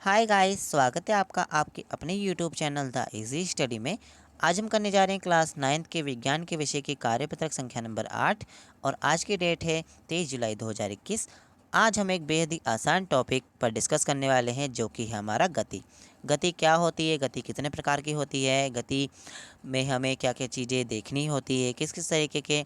Hi guys, स्वागत है आपका आपके अपने YouTube channel the easy study में। आज हम करने जा रहे हैं क्लास 9th के विज्ञान के विषय की कार्यपत्रक संख्या नंबर 8 और आज की डेट है 23 जुलाई 2021। आज हम एक बेहद ही आसान टॉपिक पर डिस्कस करने वाले हैं जो कि है हमारा गति। गति क्या होती है, गति कितने प्रकार की होती है, गति में हमें क्या क्या चीज़ें देखनी होती है, किस किस तरीके के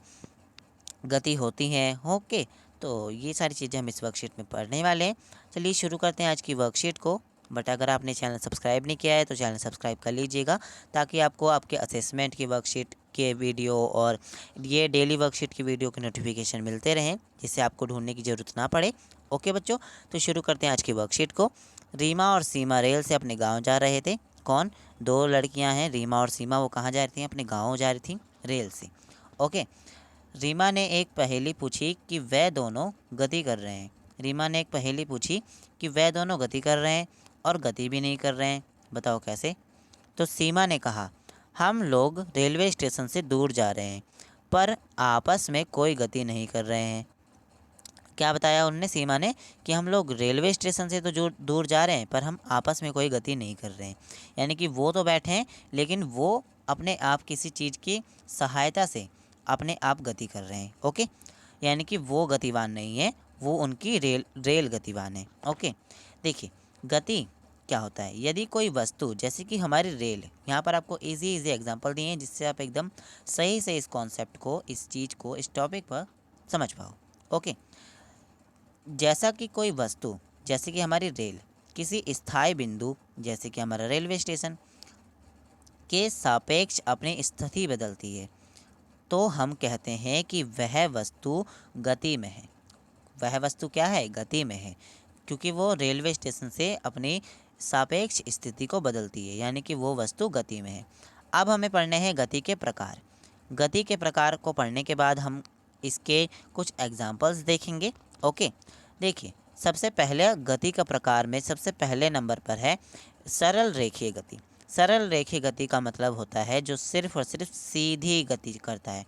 गति होती हैं। ओके, तो ये सारी चीज़ें हम इस वर्कशीट में पढ़ने वाले हैं। चलिए शुरू करते हैं आज की वर्कशीट को। बट अगर आपने चैनल सब्सक्राइब नहीं किया है तो चैनल सब्सक्राइब कर लीजिएगा ताकि आपको आपके असेसमेंट की वर्कशीट के वीडियो और ये डेली वर्कशीट की वीडियो के नोटिफिकेशन मिलते रहें, जिससे आपको ढूंढने की ज़रूरत ना पड़े। ओके बच्चों, तो शुरू करते हैं आज की वर्कशीट को। रीमा और सीमा रेल से अपने गाँव जा रहे थे। कौन? दो लड़कियाँ हैं, रीमा और सीमा। वो कहाँ जा रही थी? अपने गाँव जा रही थी रेल से। ओके, रीमा ने एक पहेली पूछी कि वह दोनों गति कर रहे हैं। रीमा ने एक पहेली पूछी कि वह दोनों गति कर रहे हैं और गति भी नहीं कर रहे हैं, बताओ कैसे? तो सीमा ने कहा, हम लोग रेलवे स्टेशन से दूर जा रहे हैं पर आपस में कोई गति नहीं कर रहे हैं। क्या बताया उनने, सीमा ने, कि हम लोग रेलवे स्टेशन से तो दूर जा रहे हैं पर हम आपस में कोई गति नहीं कर रहे हैं। यानी कि वो तो बैठे हैं लेकिन वो अपने आप किसी चीज़ की सहायता से अपने आप गति कर रहे हैं। ओके, यानी कि वो गतिवान नहीं है, वो उनकी रेल गतिवान है। ओके, देखिए गति क्या होता है। यदि कोई वस्तु जैसे कि हमारी रेल, यहाँ पर आपको इजी एग्जांपल दिए हैं जिससे आप एकदम सही से इस कॉन्सेप्ट को, इस चीज़ को, इस टॉपिक पर समझ पाओ। ओके, जैसा कि कोई वस्तु जैसे कि हमारी रेल किसी स्थायी बिंदु जैसे कि हमारा रेलवे स्टेशन के सापेक्ष अपनी स्थिति बदलती है तो हम कहते हैं कि वह वस्तु गति में है। वह वस्तु क्या है? गति में है, क्योंकि वो रेलवे स्टेशन से अपनी सापेक्ष स्थिति को बदलती है, यानी कि वो वस्तु गति में है। अब हमें पढ़ने हैं गति के प्रकार। गति के प्रकार को पढ़ने के बाद हम इसके कुछ एग्जाम्पल्स देखेंगे। ओके, देखिए सबसे पहले गति का प्रकार में सबसे पहले नंबर पर है सरल रेखीय गति। सरल रेखीय गति का मतलब होता है जो सिर्फ और सिर्फ सीधी गति करता है।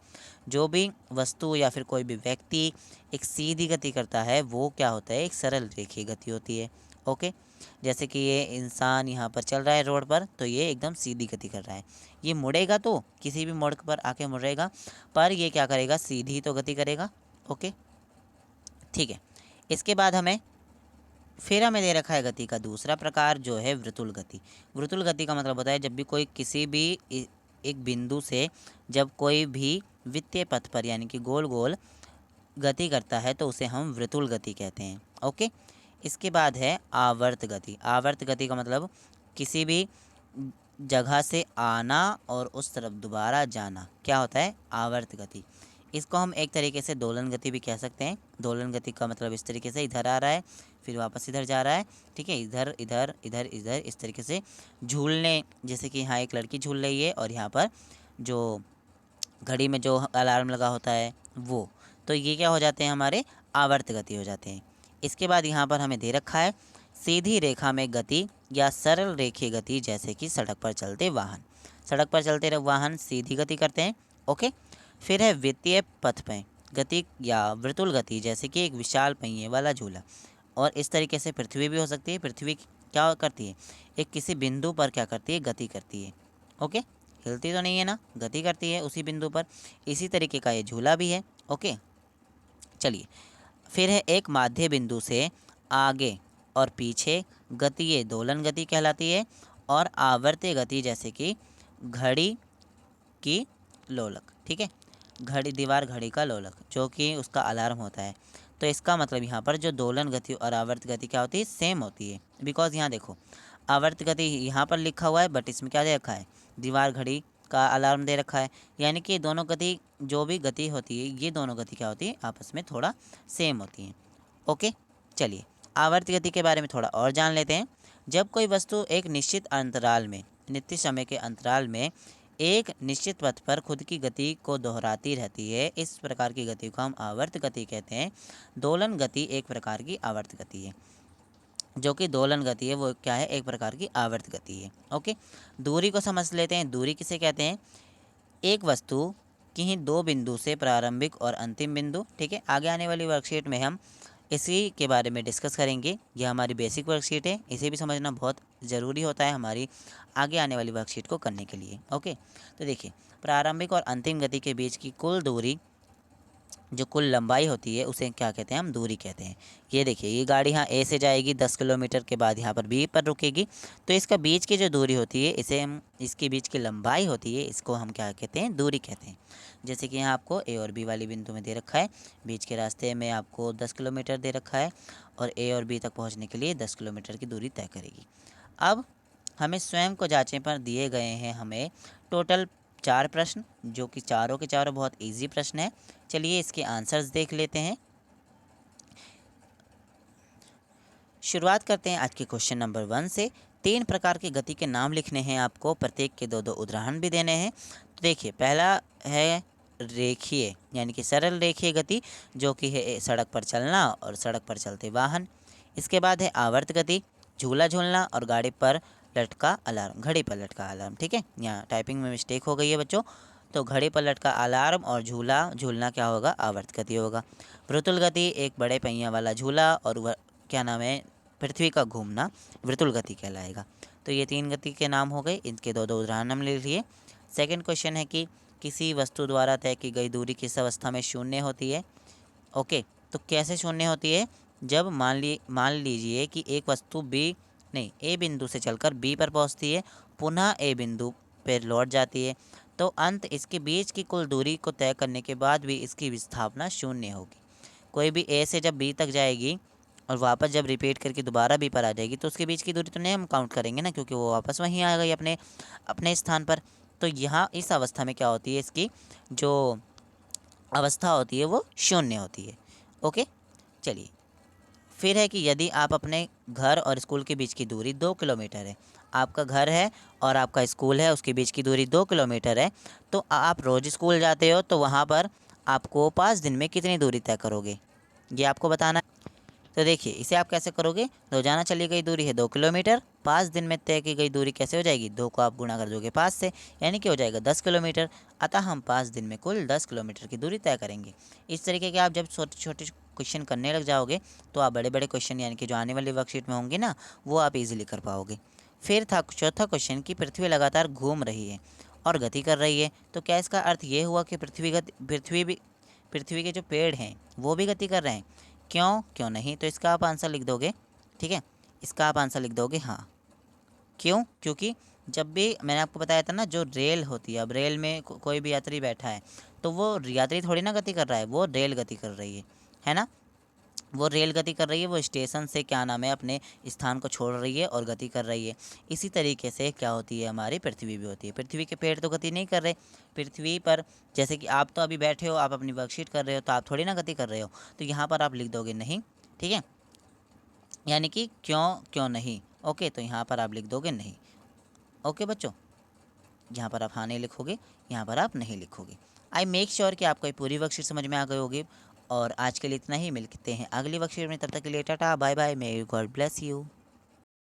जो भी वस्तु या फिर कोई भी व्यक्ति एक सीधी गति करता है वो क्या होता है? एक सरल रेखीय गति होती है। ओके, जैसे कि ये इंसान यहाँ पर चल रहा है रोड पर, तो ये एकदम सीधी गति कर रहा है। ये मुड़ेगा तो किसी भी मोड़ पर आके मुड़ेगा, पर ये क्या करेगा? सीधी तो गति करेगा। ओके, ठीक है। इसके बाद हमें दे रखा है गति का दूसरा प्रकार जो है वृतुल गति। वृतुल गति का मतलब होता है जब भी कोई किसी भी एक बिंदु से जब कोई भी वित्तीय पथ पर यानी कि गोल गोल गति करता है तो उसे हम वृतुल गति कहते हैं। ओके, इसके बाद है आवर्त गति। आवर्त गति का मतलब किसी भी जगह से आना और उस तरफ दोबारा जाना क्या होता है? आवर्त गति। इसको हम एक तरीके से दोलन गति भी कह सकते हैं। दोलन गति का मतलब इस तरीके से इधर आ रहा है फिर वापस इधर जा रहा है, ठीक है, इधर इधर इधर इधर, इस तरीके से झूलने, जैसे कि यहाँ एक लड़की झूल रही है और यहाँ पर जो घड़ी में जो अलार्म लगा होता है वो, तो ये क्या हो जाते हैं? हमारे आवर्त गति हो जाते हैं। इसके बाद यहाँ पर हमें दे रखा है सीधी रेखा में गति या सरल रेखीय गति, जैसे कि सड़क पर चलते वाहन। सड़क पर चलते वाहन सीधी गति करते हैं। ओके, फिर है वित्तीय पथ पे गति या वृतुल गति, जैसे कि एक विशाल पहिए वाला झूला। और इस तरीके से पृथ्वी भी हो सकती है। पृथ्वी क्या करती है? एक किसी बिंदु पर क्या करती है? गति करती है। ओके, हिलती तो नहीं है ना, गति करती है उसी बिंदु पर। इसी तरीके का ये झूला भी है। ओके, चलिए फिर है एक माध्य बिंदु से आगे और पीछे गति, ये दोलन गति कहलाती है। और आवर्तीय गति जैसे कि घड़ी की लोलक, ठीक है, दीवार घड़ी का लोलक जो कि उसका अलार्म होता है। तो इसका मतलब यहाँ पर जो दोलन गति और आवर्त गति क्या होती है? सेम होती है। बिकॉज यहाँ देखो आवर्त गति यहाँ पर लिखा हुआ है बट इसमें क्या दे रखा है? दीवार घड़ी का अलार्म दे रखा है। यानी कि दोनों गति, जो भी गति होती है, ये दोनों गति क्या होती है? आपस में थोड़ा सेम होती हैं। ओके, चलिए आवर्त गति के बारे में थोड़ा और जान लेते हैं। जब कोई वस्तु एक निश्चित अंतराल में, निश्चित समय के अंतराल में एक निश्चित पथ पर खुद की गति को दोहराती रहती है, इस प्रकार की गति को हम आवर्त गति कहते हैं। दोलन गति एक प्रकार की आवर्त गति है। जो कि दोलन गति है वो क्या है? एक प्रकार की आवर्त गति है। ओके, दूरी को समझ लेते हैं। दूरी किसे कहते हैं? एक वस्तु की ही दो बिंदु से प्रारंभिक और अंतिम बिंदु, ठीक है। आगे आने वाली वर्कशीट में हम इसी के बारे में डिस्कस करेंगे। यह हमारी बेसिक वर्कशीट है, इसे भी समझना बहुत ज़रूरी होता है हमारी आगे आने वाली वर्कशीट को करने के लिए। ओके, तो देखिए, प्रारंभिक और अंतिम गति के बीच की कुल दूरी, जो कुल लंबाई होती है, उसे क्या कहते हैं, हम दूरी कहते हैं। ये देखिए, ये गाड़ी यहाँ ए से जाएगी 10 किलोमीटर के बाद यहाँ पर बी पर रुकेगी, तो इसका बीच की जो दूरी होती है, इसे हम, इसके बीच की लंबाई होती है, इसको हम क्या कहते हैं, दूरी कहते हैं। जैसे कि यहाँ आपको ए और बी वाली बिंदु में दे रखा है, बीच के रास्ते में आपको 10 किलोमीटर दे रखा है और ए और बी तक पहुँचने के लिए 10 किलोमीटर की दूरी तय करेगी। अब हमें स्वयं को जाँचें पर दिए गए हैं हमें टोटल 4 प्रश्न, जो कि चारों के चारों बहुत ईजी प्रश्न हैं। चलिए इसके आंसर्स देख लेते हैं। शुरुआत करते हैं आज के क्वेश्चन नंबर 1 से। 3 प्रकार की गति के नाम लिखने हैं आपको, प्रत्येक के 2-2 उदाहरण भी देने हैं। तो देखिए, पहला है रेखीय, यानी कि सरल रेखीय गति, जो कि है सड़क पर चलना और सड़क पर चलते वाहन। इसके बाद है आवर्त गति, झूला झूलना और गाड़ी पर लटका अलार्म, घड़ी पर लटका अलार्म। ठीक है, यहाँ टाइपिंग में मिस्टेक हो गई है बच्चों, तो घड़ी पर लटका अलार्म और झूला झूलना क्या होगा, आवर्त गति होगा। वृतुल गति, एक बड़े पहिया वाला झूला और क्या नाम है, पृथ्वी का घूमना, वृतुल गति कहलाएगा। तो ये 3 गति के नाम हो गए, इनके 2-2 उदाहरण हम ले लिए। सेकंड क्वेश्चन है कि किसी वस्तु द्वारा तय की गई दूरी किस अवस्था में शून्य होती है। ओके, तो कैसे शून्य होती है, जब मान लीजिए कि एक वस्तु ए बिंदु से चलकर बी पर पहुंचती है, पुनः ए बिंदु पर लौट जाती है, तो अंत इसके बीच की कुल दूरी को तय करने के बाद भी इसकी विस्थापना शून्य होगी। कोई भी ए से जब बी तक जाएगी और वापस जब रिपीट करके दोबारा बी पर आ जाएगी, तो उसके बीच की दूरी तो नहीं हम काउंट करेंगे ना, क्योंकि वो वापस वहीं आ गई अपने अपने स्थान पर। तो यहाँ इस अवस्था में क्या होती है, इसकी जो अवस्था होती है वो शून्य होती है। ओके, चलिए फिर है कि यदि आप अपने घर और स्कूल के बीच की दूरी 2 किलोमीटर है, आपका घर है और आपका स्कूल है, उसके बीच की दूरी 2 किलोमीटर है, तो आप रोज़ स्कूल जाते हो, तो वहाँ पर आपको 5 दिन में कितनी दूरी तय करोगे, ये आपको बताना है। तो देखिए, इसे आप कैसे करोगे, रोजाना चली गई दूरी है 2 किलोमीटर, 5 दिन में तय की गई दूरी कैसे हो जाएगी, 2 को आप गुणा कर दोगे 5 से, यानी कि हो जाएगा 10 किलोमीटर। अतः हम 5 दिन में कुल 10 किलोमीटर की दूरी तय करेंगे। इस तरीके के आप जब छोटे छोटे क्वेश्चन करने लग जाओगे, तो आप बड़े बड़े क्वेश्चन, यानी कि जो आने वाली वर्कशीट में होंगे ना, वो आप इजीली कर पाओगे। फिर था चौथा क्वेश्चन कि पृथ्वी लगातार घूम रही है और गति कर रही है, तो क्या इसका अर्थ ये हुआ कि पृथ्वी के जो पेड़ हैं वो भी गति कर रहे हैं, क्यों नहीं, तो इसका आप आंसर लिख दोगे। ठीक है, इसका आप आंसर लिख दोगे हाँ। क्यों, क्योंकि जब भी मैंने आपको बताया था ना, जो रेल होती है, अब रेल में कोई भी यात्री बैठा है, तो वो यात्री थोड़ी ना गति कर रहा है, वो रेल गति कर रही है ना, वो रेल गति कर रही है, वो स्टेशन से क्या नाम है अपने स्थान को छोड़ रही है और गति कर रही है। इसी तरीके से क्या होती है, हमारी पृथ्वी भी होती है। पृथ्वी के पेड़ तो गति नहीं कर रहे पृथ्वी पर, जैसे कि आप तो अभी बैठे हो, आप अपनी वर्कशीट कर रहे हो, तो आप थोड़ी ना गति कर रहे हो, तो यहाँ पर आप लिख दोगे नहीं। ठीक है, यानी कि क्यों नहीं। ओके, तो यहाँ पर आप लिख दोगे नहीं। ओके बच्चों, यहाँ पर आप हाँ नहीं लिखोगे, यहाँ पर आप नहीं लिखोगे। आई मेक श्योर कि आपको ये पूरी वर्कशीट समझ में आ गई होगी। और आज के लिए इतना ही, मिलते हैं अगली वर्कशीट में, तब तक के लिए tata bye bye, may God bless you.